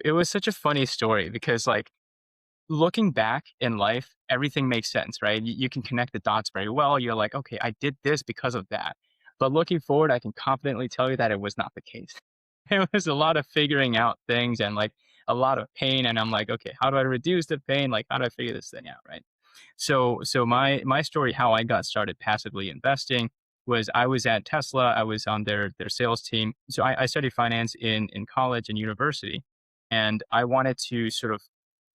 It was such a funny story because like looking back in life, everything makes sense, right? You can connect the dots very well. You're like, okay, I did this because of that. But looking forward, I can confidently tell you that it was not the case. It was a lot of figuring out things and like a lot of pain. And I'm like, okay, how do I reduce the pain? Like, how do I figure this thing out? Right. So my story, how I got started passively investing was I was at Tesla. I was on their sales team. So I studied finance in college and university. And I wanted to sort of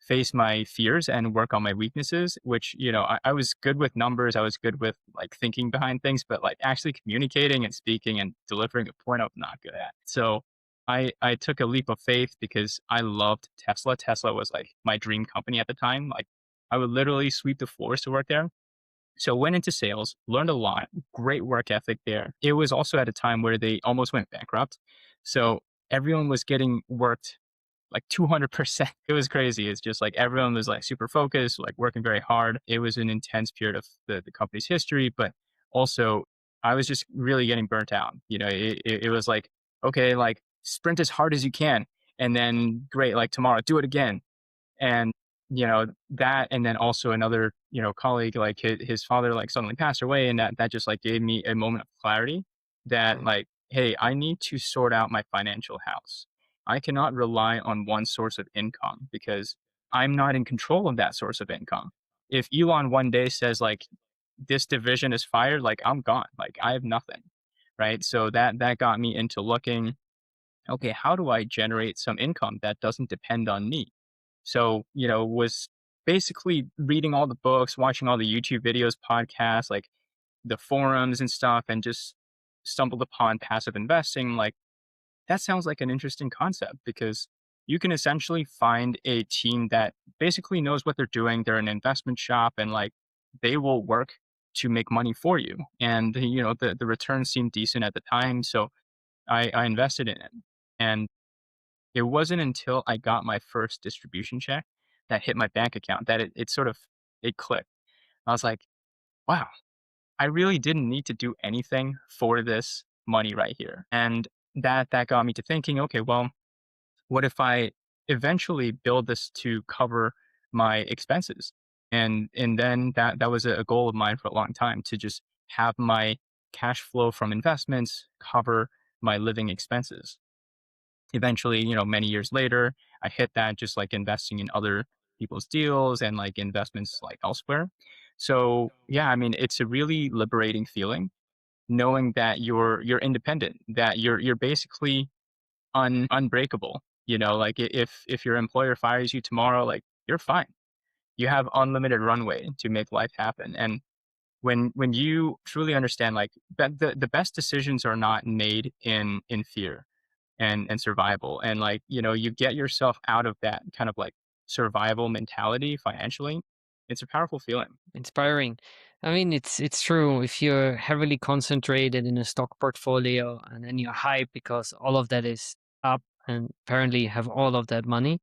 face my fears and work on my weaknesses, which, I was good with numbers. I was good with like thinking behind things, but like actually communicating and speaking and delivering a point, I was not good at. So I took a leap of faith because I loved Tesla. Tesla was like my dream company at the time. Like I would literally sweep the floors to work there. So went into sales, learned a lot, great work ethic there. It was also at a time where they almost went bankrupt. So everyone was getting worked like 200%. It was crazy. It's just like everyone was like super focused, like working very hard. It was an intense period of the company's history, but also I was just really getting burnt out. It was like, okay, like sprint as hard as you can. And then great, like tomorrow, do it again. And, that, and then also another, colleague, like his father, like suddenly passed away. And that just like gave me a moment of clarity that like, hey, I need to sort out my financial house. I cannot rely on one source of income because I'm not in control of that source of income. If Elon one day says like this division is fired, like I'm gone. Like I have nothing. Right. So that got me into looking, okay, how do I generate some income that doesn't depend on me? So, was basically reading all the books, watching all the YouTube videos, podcasts, like the forums and stuff, and just stumbled upon passive investing. Like, that sounds like an interesting concept because you can essentially find a team that basically knows what they're doing. They're an investment shop and like they will work to make money for you. And, the returns seemed decent at the time. So I invested in it. And it wasn't until I got my first distribution check that hit my bank account that it sort of it clicked. I was like, wow, I really didn't need to do anything for this money right here. And that got me to thinking, okay, well, what if I eventually build this to cover my expenses? And then that was a goal of mine for a long time to just have my cash flow from investments cover my living expenses. Eventually, many years later, I hit that just like investing in other people's deals and like investments like elsewhere. So yeah, I mean, it's a really liberating feeling knowing that you're independent, that you're basically unbreakable. Like if your employer fires you tomorrow, like you're fine. You have unlimited runway to make life happen. And when you truly understand like the best decisions are not made in fear and survival. And like, you get yourself out of that kind of like survival mentality financially. It's a powerful feeling. Inspiring. I mean, it's true. If you're heavily concentrated in a stock portfolio and then you're hyped because all of that is up and apparently you have all of that money,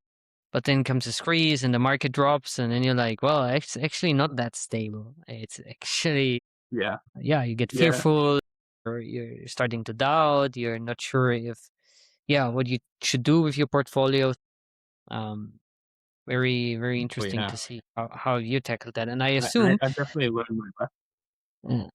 but then comes a squeeze and the market drops, and then you're like, well, it's actually not that stable. It's actually, Yeah. yeah, you get Yeah. fearful or you're starting to doubt. You're not sure if, yeah, what you should do with your portfolio. Um, very, very Oh interesting yeah. to see how you tackled that. And I I assume I've definitely learned my lesson. Mm.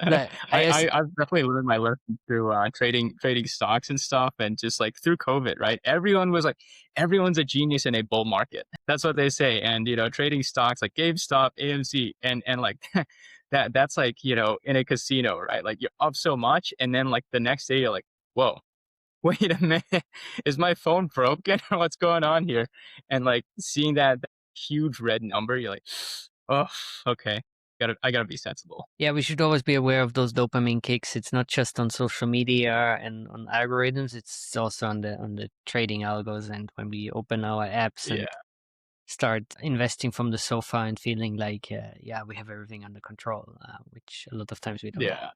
that I I've definitely learned my lesson through trading stocks and stuff, and just like through COVID, right? Everyone was like, everyone's a genius in a bull market. That's what they say. And trading stocks like GameStop, AMC, and like that's like in a casino, right? Like you're up so much, and then like the next day you're like, whoa, wait a minute, is my phone broken or what's going on here? And like seeing that huge red number, you're like, oh, okay, I gotta be sensible. Yeah, we should always be aware of those dopamine kicks. It's not just on social media and on algorithms. It's also on the trading algos. And when we open our apps and Yeah. start investing from the sofa and feeling like, yeah, we have everything under control, which a lot of times we don't. Yeah.